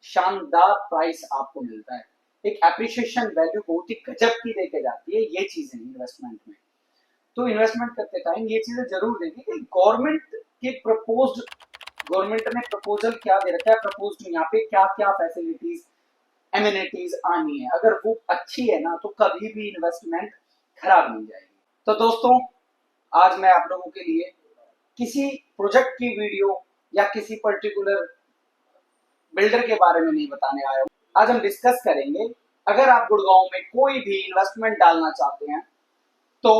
शानदार प्राइस आपको मिलता है, एक एप्रिसिएशन वैल्यू बहुत ही गजब की देके जाती है ये चीजें इन्वेस्टमेंट में। तो इन्वेस्टमेंट करते टाइम ये चीजें जरूर देखिए कि गवर्नमेंट ने प्रपोजल क्या दे रखा है, प्रपोज्ड यहाँ पे क्या क्या फैसिलिटीज एमिनिटीज आनी है, अगर वो अच्छी है ना तो कभी भी इन्वेस्टमेंट खराब नहीं जाएगी। तो दोस्तों, आज मैं आप लोगों के लिए किसी प्रोजेक्ट की वीडियो या किसी पर्टिकुलर बिल्डर के बारे में नहीं बताने आया हूँ। आज हम डिस्कस करेंगे, अगर आप गुड़गांव में कोई भी इन्वेस्टमेंट डालना चाहते हैं तो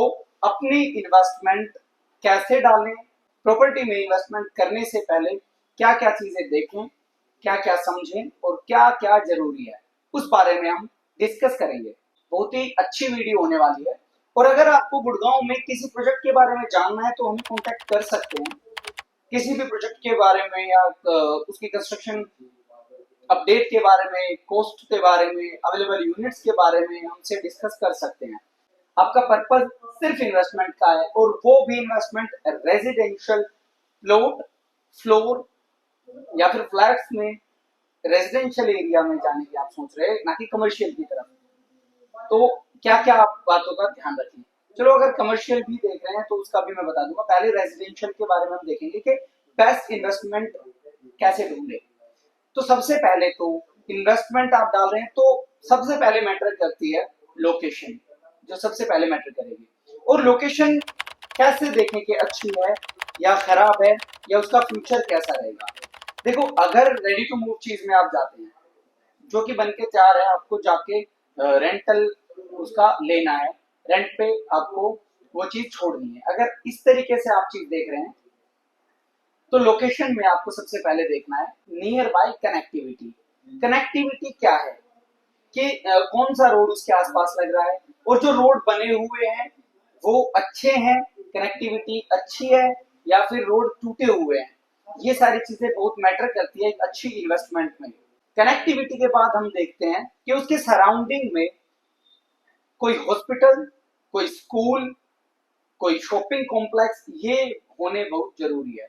अपनी इन्वेस्टमेंट कैसे डालें, प्रॉपर्टी में इन्वेस्टमेंट करने से पहले क्या क्या चीजें देखें, क्या क्या समझें और क्या क्या जरूरी है, उस बारे में हम डिस्कस करेंगे। बहुत ही अच्छी वीडियो होने वाली है। और अगर आपको गुड़गांव में किसी प्रोजेक्ट के बारे में जानना है तो हमें कॉन्टेक्ट कर सकते हैं। किसी भी प्रोजेक्ट के बारे में या उसकी कंस्ट्रक्शन अपडेट के बारे में, कॉस्ट के बारे में, अवेलेबल यूनिट्स के बारे में हमसे डिस्कस कर सकते हैं। आपका पर्पज सिर्फ इन्वेस्टमेंट का है और वो भी इन्वेस्टमेंट रेजिडेंशियल प्लॉट, फ्लोर या फिर फ्लैट्स में रेजिडेंशियल एरिया में जाने की आप सोच रहे हैं, ना कि कमर्शियल की तरफ। तो क्या क्या आप बातों का ध्यान रखें। चलो, अगर कमर्शियल भी देख रहे हैं तो उसका भी मैं बता दूंगा। पहले रेजिडेंशियल के बारे में हम देखेंगे कि बेस्ट इन्वेस्टमेंट कैसे ढूंढे। तो सबसे पहले तो इन्वेस्टमेंट आप डाल रहे हैं तो सबसे पहले मैटर करती है लोकेशन, जो सबसे पहले मैटर करेगी। और लोकेशन कैसे देखें कि अच्छी है या खराब है या उसका फ्यूचर कैसा रहेगा। देखो, अगर रेडी टू मूव चीज में आप जाते हैं जो कि बन के तैयार है, आपको जाके रेंटल उसका लेना है, रेंट पे आपको वो चीज छोड़नी है, अगर इस तरीके से आप चीज देख रहे हैं तो लोकेशन में आपको सबसे पहले देखना है नियर बाय कनेक्टिविटी। कनेक्टिविटी क्या है कि कौन सा रोड उसके आसपास लग रहा है और जो रोड बने हुए हैं वो अच्छे हैं, कनेक्टिविटी अच्छी है या फिर रोड टूटे हुए हैं। ये सारी चीजें बहुत मैटर करती है एक अच्छी इन्वेस्टमेंट में। कनेक्टिविटी के बाद हम देखते हैं कि उसके सराउंडिंग में कोई हॉस्पिटल, कोई स्कूल, कोई शॉपिंग कॉम्प्लेक्स, ये होने बहुत जरूरी है।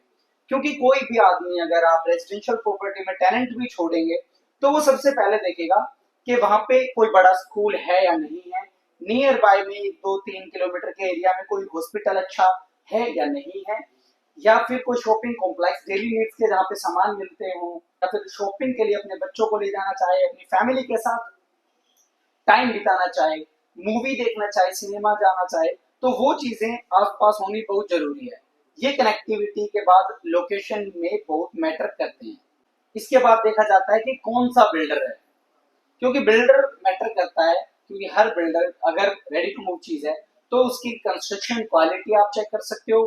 क्योंकि कोई भी आदमी, अगर आप रेजिडेंशियल प्रॉपर्टी में टेनेंट भी छोड़ेंगे तो वो सबसे पहले देखेगा कि वहां पे कोई बड़ा स्कूल है या नहीं है, नियर बाय में 2-3 किलोमीटर के एरिया में कोई हॉस्पिटल अच्छा है या नहीं है, या फिर कोई शॉपिंग कॉम्प्लेक्स डेली नीड्स के जहाँ पे सामान मिलते हो, या फिर शॉपिंग के लिए अपने बच्चों को ले जाना चाहे, अपनी फैमिली के साथ टाइम बिताना चाहे, मूवी देखना चाहे, सिनेमा जाना चाहे, तो वो चीजें आसपास होनी बहुत जरूरी है। ये कनेक्टिविटी के बाद लोकेशन में बहुत मैटर करते हैं। इसके बाद देखा जाता है कि कौन सा बिल्डर है, क्योंकि बिल्डर मैटर करता है। क्योंकि हर बिल्डर, अगर रेडी टू मूव चीज है तो उसकी कंस्ट्रक्शन क्वालिटी आप चेक कर सकते हो।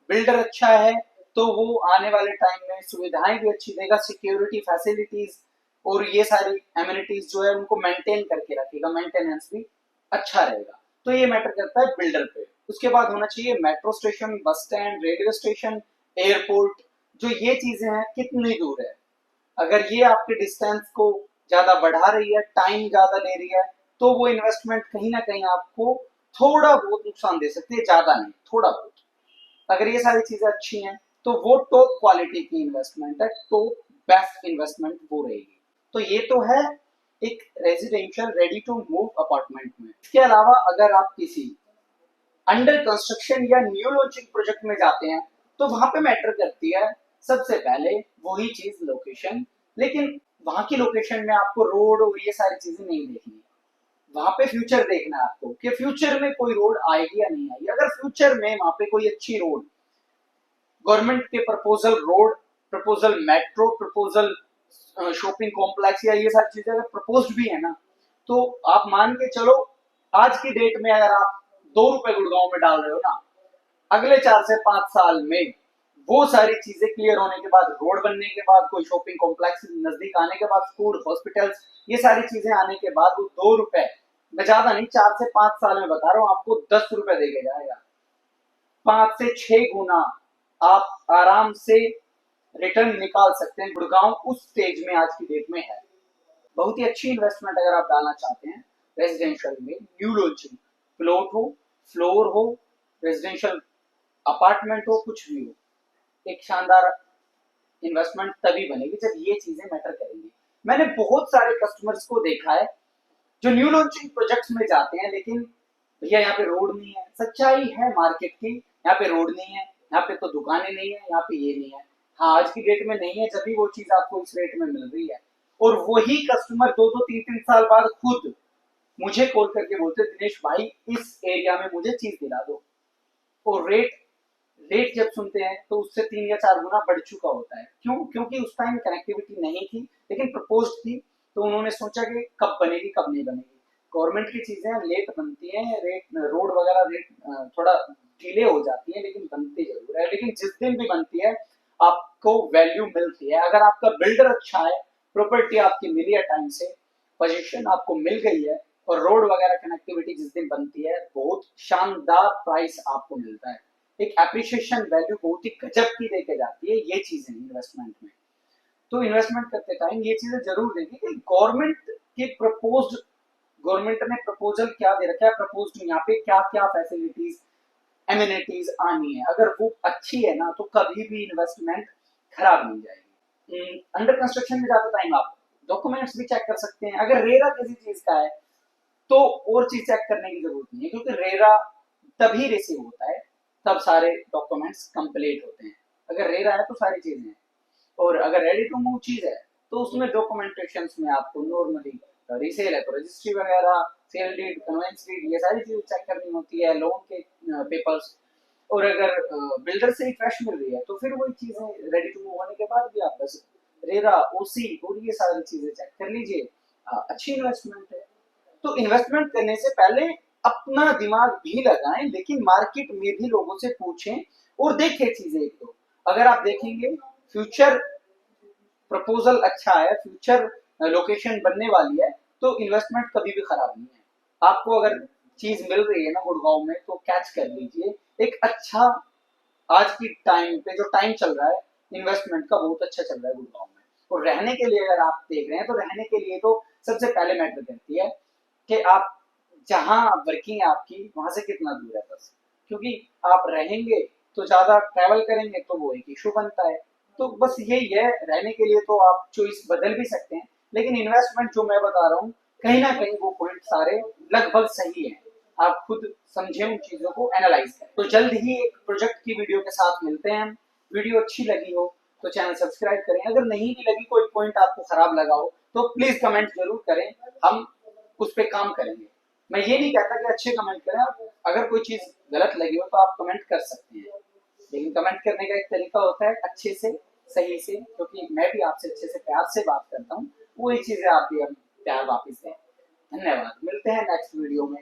बिल्डर अच्छा है तो वो आने वाले टाइम में सुविधाएं भी अच्छी देगा, सिक्योरिटी फैसिलिटीज और ये सारी एमिनिटीज जो है उनको मेंटेन करके रखेगा, मेंटेनेंस भी अच्छा रहेगा। तो ये मैटर करता है बिल्डर पे। उसके बाद होना चाहिए metro station, bus stand, railway station, airport. जो ये चीजें हैं कितनी दूर है, अगर ये आपके डिस्टेंस को ज्यादा बढ़ा रही है, टाइम ज्यादा ले रही है, तो वो इन्वेस्टमेंट कहीं ना कहीं आपको थोड़ा बहुत नुकसान दे सकती है, ज्यादा नहीं, थोड़ा बहुत। अगर ये सारी चीजें अच्छी हैं तो वो टॉप क्वालिटी की इन्वेस्टमेंट है, तो बेस्ट इन्वेस्टमेंट वो रहेगी। तो ये तो है एक residential ready to move apartment में। इसके अलावा अगर आप किसी अंडर कंस्ट्रक्शन या न्यू लॉन्चिंग प्रोजेक्ट में जाते हैं तो वहां पे मैटर करती है सबसे पहले वही चीज, लोकेशन। लेकिन वहां की लोकेशन में आपको रोड और ये सारी चीजें नहीं देखनी, वहां पे फ्यूचर देखना है आपको कि फ्यूचर में कोई रोड आएगी या नहीं आएगी। अगर फ्यूचर में वहां पे कोई अच्छी रोड, गवर्नमेंट के proposal road, proposal metro, proposal shopping complex या ये सारी चीजें अगर प्रपोज्ड भी है ना, तो आप मान के चलो आज की डेट में अगर आप 2 रुपए गुड़गांव में डाल रहे हो ना, अगले 4 से 5 साल में वो सारी चीजें क्लियर होने के बाद, रोड बनने के बाद, कोई शॉपिंग कॉम्प्लेक्स नजदीक आने के बाद, स्कूल, हॉस्पिटल्स, ये सारी चीजें आने के बाद वो 2 रुपए, मैं ज्यादा नहीं, 4 से 5 साल में बता रहा हूँ आपको 10 रुपए देके जाएगा। 5 से 6 गुना आप आराम से रिटर्न निकाल सकते हैं। गुड़गांव उस स्टेज में आज की डेट में है। बहुत ही अच्छी इन्वेस्टमेंट अगर आप डालना चाहते हैं रेजिडेंशियल में, न्यू लॉन्चिंग, प्लॉट हो, फ्लोर हो, रेजिडेंशियल अपार्टमेंट हो, कुछ भी हो, एक शानदार इन्वेस्टमेंट तभी बनेगी जब ये चीजें मैटर करेंगी। मैंने बहुत सारे कस्टमर्स को देखा है जो न्यू लॉन्चिंग प्रोजेक्ट्स में जाते हैं, लेकिन भैया यहाँ पे रोड नहीं है। सच्चाई है मार्केट की, यहाँ पे रोड नहीं है, यहाँ पे तो दुकानें नहीं है, यहाँ पे ये नहीं है। हाँ, आज की डेट में नहीं है, जब भी वो चीज आपको इस रेट में मिल रही है। और वही कस्टमर 2-2 3-3 साल बाद खुद मुझे कॉल करके बोलते, दिनेश भाई इस एरिया में मुझे चीज दिला दो। और रेट रेट जब सुनते हैं तो उससे 3 या 4 गुना बढ़ चुका होता है। क्यों? क्योंकि उस टाइम कनेक्टिविटी नहीं थी, लेकिन प्रपोज थी। तो उन्होंने सोचा कि कब बनेगी कब नहीं बनेगी। गवर्नमेंट की चीजें लेट बनती हैं, रेट रोड वगैरह रेट थोड़ा डिले हो जाती है, लेकिन बनती जरूर है। लेकिन जिस दिन भी बनती है आपको वैल्यू मिलती है। अगर आपका बिल्डर अच्छा है, प्रॉपर्टी आपकी मिली है टाइम से, पोजीशन आपको मिल गई है, और रोड वगैरह कनेक्टिविटी जिस दिन बनती है, बहुत शानदार प्राइस आपको मिलता है। एक एप्रिसिएशन वैल्यू बहुत ही गजब की देके जाती है ये चीजें इन्वेस्टमेंट में। तो इन्वेस्टमेंट करते टाइम ये चीजें जरूर देखें कि गवर्नमेंट ने प्रपोजल क्या दे रखा है, प्रपोज यहाँ पे क्या क्या फैसिलिटीज एमिनिटीज आनी है। अगर वो अच्छी है ना, तो कभी भी इन्वेस्टमेंट खराब नहीं जाएगी। अंडर कंस्ट्रक्शन में जाते टाइम आप डॉक्यूमेंट्स भी चेक कर सकते हैं। अगर रेरा किसी चीज का है तो और चीज चेक करने की जरूरत नहीं है, क्योंकि रेरा तभी रिसीव होता है तब सारे डॉक्यूमेंट्स कंप्लीट होते हैं। अगर रेरा है तो सारी चीजें हैं, और अगर रेडी टू मूव चीज है तो उसमें डॉक्यूमेंटेशन में आपको नॉर्मली रीसेल है तो रजिस्ट्री वगैरह, सेल डीड, कन्वेंस डीड, ये सारी चीजें चेक करनी होती है, लोन के पेपर्स। और अगर बिल्डर से ही फ्रेश मिल रही है तो फिर वही चीजें रेडी टू मूव होने के बाद भी आप बस रेरा, ओसी और ये सारी चीजें चेक कर लीजिए। अच्छी इन्वेस्टमेंट है। तो इन्वेस्टमेंट करने से पहले अपना दिमाग भी लगाएं, लेकिन मार्केट में भी लोगों से पूछें और देखें चीजें। एक तो अगर आप देखेंगे फ्यूचर प्रपोजल अच्छा है, फ्यूचर लोकेशन बनने वाली है, तो इन्वेस्टमेंट कभी भी खराब नहीं है। आपको अगर चीज मिल रही है ना गुड़गांव में, तो कैच कर लीजिए। एक अच्छा आज की टाइम पे जो टाइम चल रहा है, इन्वेस्टमेंट का बहुत अच्छा चल रहा है गुड़गांव में। और रहने के लिए अगर आप देख रहे हैं, तो रहने के लिए तो सबसे पहले मैटर करती है कि आप जहां वर्किंग है आपकी, वहां से कितना दूर है बस। क्योंकि आप रहेंगे तो ज्यादा ट्रैवल करेंगे तो वो एक इशू बनता है। तो बस यही है, रहने के लिए तो आप चॉइस बदल भी सकते हैं, लेकिन इन्वेस्टमेंट जो मैं बता रहा हूँ, कहीं ना कहीं वो पॉइंट सारे लगभग सही है। आप खुद समझे उन चीजों को, एनालाइज करें। तो जल्द ही एक प्रोजेक्ट की वीडियो के साथ मिलते हैं। वीडियो अच्छी लगी हो तो चैनल सब्सक्राइब करें। अगर नहीं भी लगी, कोई पॉइंट आपको खराब लगा हो, तो प्लीज कमेंट जरूर करें, हम उस पर काम करेंगे। मैं ये नहीं कहता कि अच्छे कमेंट करें, आप अगर कोई चीज गलत लगी हो तो आप कमेंट कर सकते हैं, लेकिन कमेंट करने का एक तरीका होता है अच्छे से, सही से, क्योंकि मैं भी आपसे अच्छे से प्यार से बात करता हूँ। वही चीजें आप भी हम प्यार वापिस दें। धन्यवाद, मिलते हैं नेक्स्ट वीडियो में।